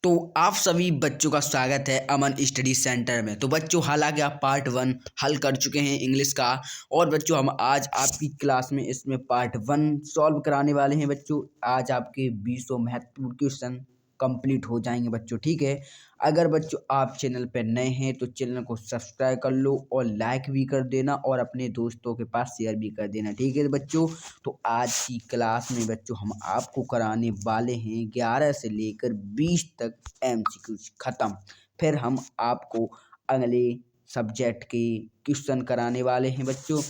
तो आप सभी बच्चों का स्वागत है अमन स्टडी सेंटर में। तो बच्चों, हालांकि आप पार्ट 1 हल कर चुके हैं इंग्लिश का, और बच्चों हम आज आपकी क्लास में इसमें पार्ट 1 सॉल्व कराने वाले हैं। बच्चों आज आपके 20 महत्वपूर्ण क्वेश्चन कंप्लीट हो जाएंगे बच्चों, ठीक है। अगर बच्चों आप चैनल पर नए हैं तो चैनल को सब्सक्राइब कर लो और लाइक भी कर देना और अपने दोस्तों के पास शेयर भी कर देना, ठीक है बच्चों। तो आज की क्लास में बच्चों हम आपको कराने वाले हैं 11 से लेकर 20 तक MCQ खत्म। फिर हम आपको अगले सब्जेक्ट के क्वेश्चन कराने वाले हैं बच्चों।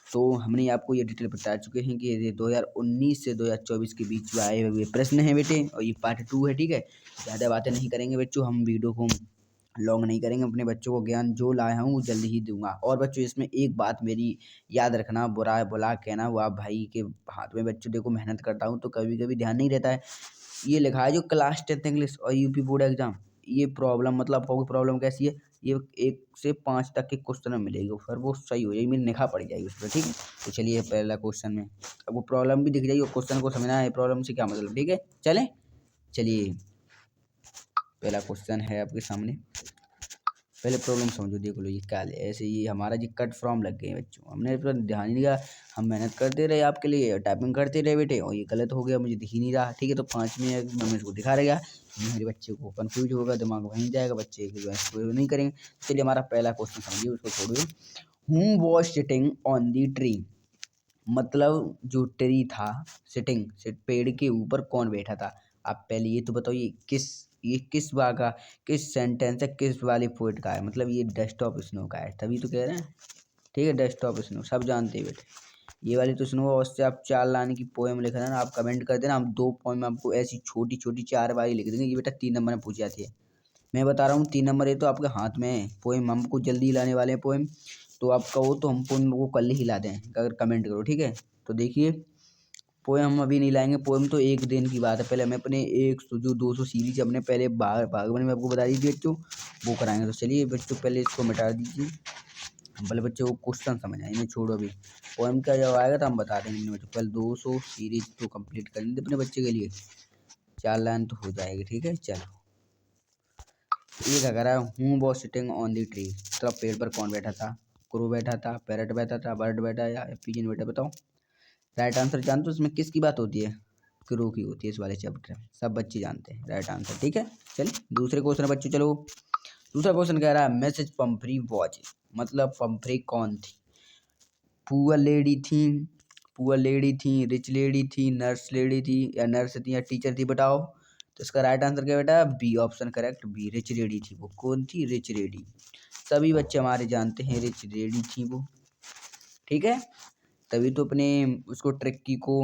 तो हमने आपको ये डिटेल बता चुके हैं कि ये 2019 से 2024 के बीच में आए हुए प्रश्न हैं बेटे, और ये पार्ट 2 है, ठीक है। ज़्यादा बातें नहीं करेंगे बच्चों, हम वीडियो को लॉन्ग नहीं करेंगे। अपने बच्चों को ज्ञान जो लाया हूँ वो जल्दी ही दूंगा। और बच्चों इसमें एक बात मेरी याद रखना, बुरा भला कहना वो आप भाई के हाथ में। बच्चों देखो, मेहनत करता हूँ तो कभी कभी ध्यान नहीं रहता है। ये लिखा है जो क्लास 10 इंग्लिश और यूपी बोर्ड एग्जाम, ये प्रॉब्लम मतलब आपको प्रॉब्लम कैसी है, ये 1 से 5 तक के क्वेश्चन में मिलेगी, फिर वो सही हो जाएगी, मेरी निगाह पड़ जाएगी उस पर, ठीक है। तो चलिए पहला क्वेश्चन में आपको प्रॉब्लम भी दिख जाएगी और क्वेश्चन को समझना है प्रॉब्लम से क्या मतलब, ठीक है। चलिए पहला क्वेश्चन है आपके सामने। पहले प्रॉब्लम समझो, देख लो ये क्या है। ऐसे ये हमारा जी कट फॉर्म लग गए हैं बच्चों, हमने इस पर ध्यान ही नहीं दिया। हम मेहनत करते रहे आपके लिए, टाइपिंग करते रहे बेटे, और ये गलत हो गया, मुझे दिख ही नहीं रहा, ठीक है। तो 5 में मैं इसको दिखा रहेगा, मेरे बच्चे को कंफ्यूज होगा, दिमाग वहीं जाएगा, बच्चे जो है नहीं करेंगे। चलिए हमारा पहला क्वेश्चन समझिए, उसको छोड़िए। Whom was sitting on the tree, मतलब जो ट्री था, सिटिंग पेड़ के ऊपर कौन बैठा था। आप पहले ये तो बताओ ये किस बार का, किस सेंटेंस है, किस वाले पोएट का है। मतलब ये डेस्कटॉप स्नो का है, तभी तो कह रहे हैं, ठीक है। डेस्कटॉप स्नो सब जानते हैं बेटे, ये वाली तो स्नो। और उससे आप 4 लाइन की पोएम लिख देना, आप कमेंट कर देना, हम 2 पोएम आपको ऐसी छोटी छोटी 4 वाली लिख देंगे। ये बेटा 3 नंबर में पूछ जाती है, मैं बता रहा हूँ 3 नंबर ये तो आपके हाथ में है। पोएम हमको जल्दी लाने वाले हैं पोएम, तो आप कहो तो हम पोएम को कल ही ला दें, अगर कमेंट करो, ठीक है। तो देखिए पोएम हम अभी नहीं लाएंगे, पोएम तो एक दिन की बात है। पहले हमें अपने 200 सीरीज अपने पहले बागवानी में आपको बता दी थी बच्चों, वो कराएंगे। तो चलिए बच्चों पहले इसको मिटा दीजिए, हम पहले बच्चों को क्वेश्चन समझ आए, इन्हें छोड़ो अभी। पोएम का जब आएगा तो हम बता देंगे अपने बच्चों। पहले 200 सीरीज तो कंप्लीट कर लेंगे अपने बच्चे के लिए, 4 लाइन तो हो जाएगी, ठीक है। चलो ये क्या कह रहा है, हूँ was sitting on the tree, मतलब पेड़ पर कौन बैठा था। क्रो बैठा था, पैरट बैठा था, बर्ड बैठा या पिजन बैठा, बताओ। राइट आंसर जानते हो इसमें किसकी बात होती है, क्रो की होती है इस वाले चैप्टर में, सब बच्चे जानते हैं राइट आंसर, ठीक है। चलिए दूसरे क्वेश्चन बच्चों, चलो दूसरा क्वेश्चन कह रहा है मैसेज पंपरी वॉच, मतलब पंपरी कौन थी। पुअर लेडी थी, रिच लेडी थी, नर्स लेडी थी, या नर्स थी या टीचर थी, बताओ। तो इसका राइट आंसर क्या बेटा, B option correct, B rich lady थी। वो कौन थी, रिच लेडी। सभी बच्चे हमारे जानते हैं रिच लेडी थी वो, ठीक है। तभी तो अपने उसको ट्रिक्की को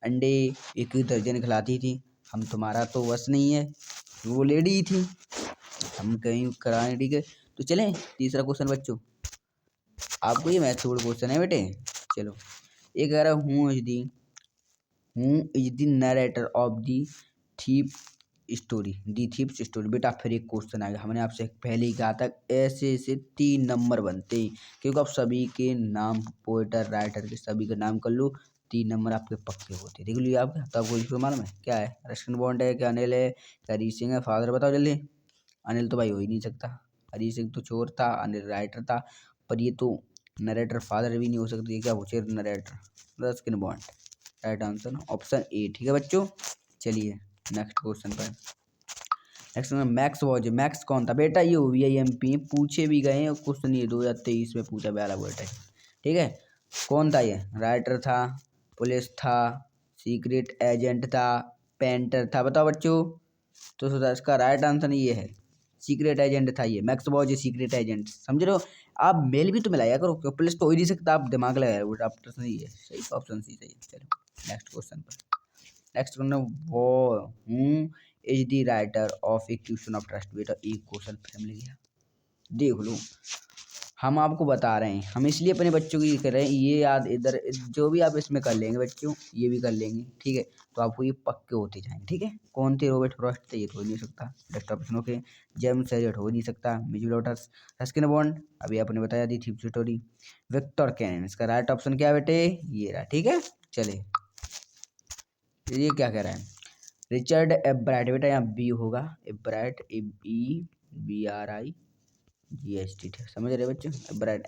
अंडे 1 दर्जन खिलाती थी। हम तुम्हारा तो बस नहीं है, वो लेडी ही थी, हम कहीं कराएं, ठीक है। तो चलें तीसरा क्वेश्चन बच्चों, आपको ये मैथ्स क्वेश्चन है बेटे। चलो ये कह रहा हूँ is the narrator of the thief thieves story. बेटा फिर एक क्वेश्चन आएगा, हमने आपसे पहले ही कहा था ऐसे ऐसे 3 नंबर बनते हैं, क्योंकि आप सभी के नाम पोएटर राइटर के सभी का नाम कर लो, 3 नंबर आपके पक्के होते हैं। देख लीजिए आपका, तो आपको इसको मालूम है क्या है, रस्किन बॉन्ड है, क्या अनिल है, क्या हरी सिंह है, फादर बताओ जल्दी। अनिल तो भाई हो ही नहीं सकता, हरी सिंह तो चोर था, अनिल राइटर था, पर ये तो नरेटर फादर भी नहीं हो सकती, क्या पूछे narrator, Ruskin bond. Right answer option A, ठीक है बच्चों। चलिए नेक्स्ट क्वेश्चन पर, नेक्स्ट में मैक्स कौन था बेटा, ये OVIMP पूछे भी गए हैं क्वेश्चन, ये 2023 में पूछा वाला वर्ड है, ठीक है। कौन था ये, राइटर था, पुलिस था, सीक्रेट एजेंट था, पेंटर था, बताओ बच्चों। तो इसका राइट आंसर ये है, सीक्रेट एजेंट था ये, मैक्स वॉज सीक्रेट एजेंट, समझ रहे हो। आप मेल भी तो मिलाया करो, पुलिस तो हो ही नहीं सकता, आप दिमाग लगाया रहे, आप तो सही है, सही ऑप्शन सी सही है। चलो नेक्स्ट क्वेश्चन पर, नेक्स्ट क्वेश्चन वो हूँ is the writer of A question of trust. बेटा एक क्वेश्चन फिर मिल गया, देख लो। हम आपको बता रहे हैं, हम इसलिए अपने बच्चों की कर रहे हैं, ये याद इधर जो भी आप इसमें कर लेंगे बच्चों, ये भी कर लेंगे, ठीक है। तो आपको ये पक्के होते जाएंगे, ठीक है। कौन थे, रॉबर्ट फ्रॉस्ट थे, ये तो हो नहीं सकता। डेस्कटॉप स्नो के जेम्स एलियट हो नहीं सकता। मिचेल लॉटर्स, रस्किन बॉन्ड अभी आपने बताया दी थी स्टोरी। विक्टर कैनन, इसका राइट ऑप्शन क्या है बेटे, ये रहा, ठीक है। चले ये क्या कह रहा है, रिचर्ड एब्राइट, बेटा यहाँ बी होगा, एब्राइट, EBRIGHT, समझ रहे बच्चों, एब्राइट।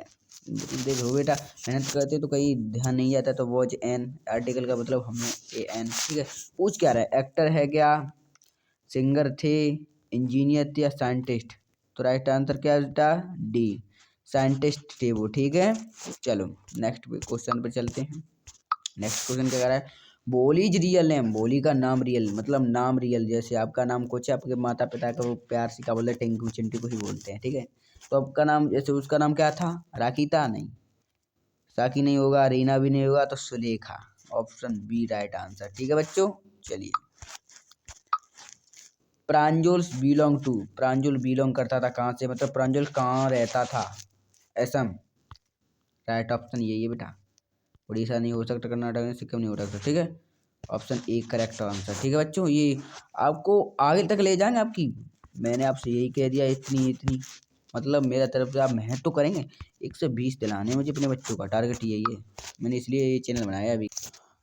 देखो बेटा मेहनत करते तो कहीं ध्यान नहीं जाता, तो वॉच एन, आर्टिकल का मतलब हमने AN, ठीक है। पूछ क्या रहा है, एक्टर है क्या, सिंगर थे, इंजीनियर थे या साइंटिस्ट, तो राइट आंसर क्या बेटा डी, साइंटिस्ट थे वो, ठीक है। चलो नेक्स्ट क्वेश्चन पर चलते हैं। नेक्स्ट क्वेश्चन क्या कह रहा है, बोली इज रियल नेम, बोली का नाम रियल, मतलब नाम रियल, जैसे आपका नाम कुछ है, आपके माता पिता का वो प्यार से क्या बोलते हैं, टिंकू चिंटू को ही बोलते हैं, ठीक है। तो आपका नाम, जैसे उसका नाम क्या था, राकीता, नहीं, साकी नहीं होगा, रीना भी नहीं होगा, तो Sulekha, option B right answer, ठीक है बच्चों। चलिए, प्रांजल बिलोंग करता था कहाँ से, मतलब प्रांजल कहाँ रहता था, असम, राइट ऑप्शन यही है बेटा। उड़ीसा नहीं हो सकता, कर्नाटक नहीं, सिक्किम नहीं हो सकता, ठीक है। ऑप्शन ए करेक्ट आंसर, ठीक है बच्चों। ये आपको आगे तक ले जाएंगे आपकी, मैंने आपसे यही कह दिया, इतनी इतनी मतलब मेरा तरफ से आप मेहनत तो करेंगे, 120 दिलाने मुझे अपने बच्चों का टारगेट यही है, मैंने इसलिए ये चैनल बनाया अभी।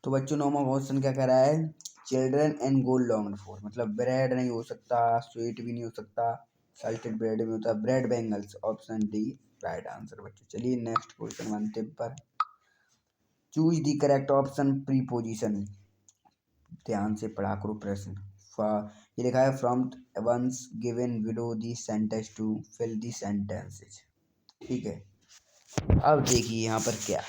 तो बच्चों 9वां क्वेश्चन क्या कह रहा है, children and goal long for, मतलब ब्रेड नहीं हो सकता, स्वीट भी नहीं हो सकता, साल्टेड ब्रेड भी होता है, bread bangles, option D right answer बच्चों। चलिए नेक्स्ट क्वेश्चन बनते पर, choose the correct option preposition, ध्यान से पढ़ा करो प्रश्न। ये लिखा है from ones given below the sentence to fill the sentences, ठीक है। अब देखिए यहाँ पर क्या,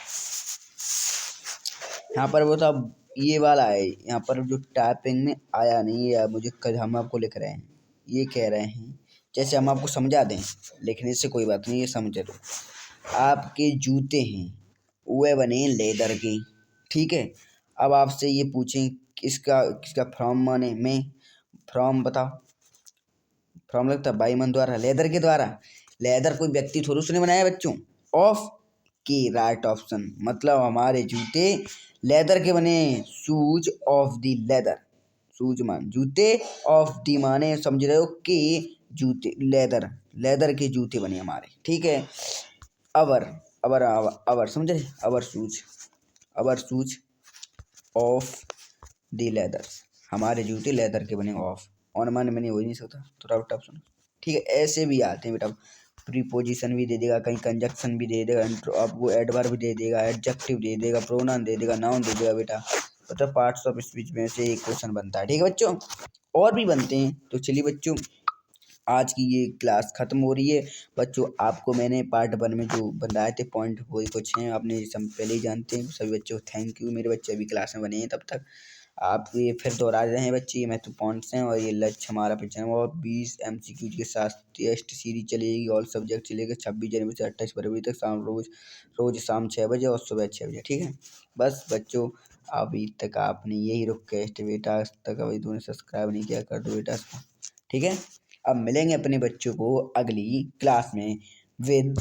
यहाँ पर वो तो ये वाला है, यहाँ पर जो टाइपिंग में आया नहीं है, मुझे कल हम आपको लिख रहे हैं, ये कह रहे हैं जैसे हम आपको समझा दें, लिखने से कोई बात नहीं, ये समझे तो, आपके जूते हैं वे बने लेदर के, ठीक है। अब आपसे ये पूछें किसका किसका फ्रॉम माने में, फ्रॉम बताओ, फ्रॉम लगता है बाई मन द्वारा, लेदर के द्वारा, लेदर कोई व्यक्ति थोड़ी उसने बनाया बच्चों, ऑफ के राइट ऑप्शन, मतलब हमारे जूते लेदर के बने, shoes of the leather, shoes मान जूते, ऑफ दी माने समझ रहे हो कि जूते, लेदर, लेदर के जूते बने हमारे, ठीक है। अवर, अवर समझे, अवर शूज ऑफ दी लेदर, हमारे जूते लेदर के बने, ऑफ ऑन मान मैंने हो ही नहीं सकता, तो राइट ऑप्शन, ठीक है। ऐसे भी आते हैं बेटा, प्रीपोजिशन भी दे देगा, कहीं कंजक्शन भी दे देगा, आपको एडवर्ब भी दे देगा, एडजेक्टिव दे देगा, प्रोनाउन दे देगा, नाउन दे देगा बेटा, मतलब पार्ट्स ऑफ स्पीच में से एक क्वेश्चन बनता है, ठीक है बच्चों। और भी बनते हैं, तो चलिए बच्चों आज की ये क्लास ख़त्म हो रही है बच्चों। आपको मैंने पार्ट 1 में जो बताए थे पॉइंट, वही कुछ हैं, आपने सब पहले ही जानते हैं। सभी बच्चों थैंक यू, मेरे बच्चे अभी क्लास में बने हैं, तब तक आप ये फिर दोहरा रहे हैं बच्चे, ये महत्व पॉइंट्स हैं, और ये लक्ष्य हमारा पिक्चर, और 20 MCQ के साथ टेस्ट सीरीज चलेगी, ऑल सब्जेक्ट चलेगा 26 जनवरी से 28 फरवरी तक, रोज़ शाम 6 बजे और सुबह 6 बजे, ठीक है। बस बच्चों अभी तक आपने यही रिक्वेस्ट बेटा, आज तक अभी तुमने सब्सक्राइब नहीं किया, कर दो बेटा इसको, ठीक है। अब मिलेंगे अपने बच्चों को अगली क्लास में विद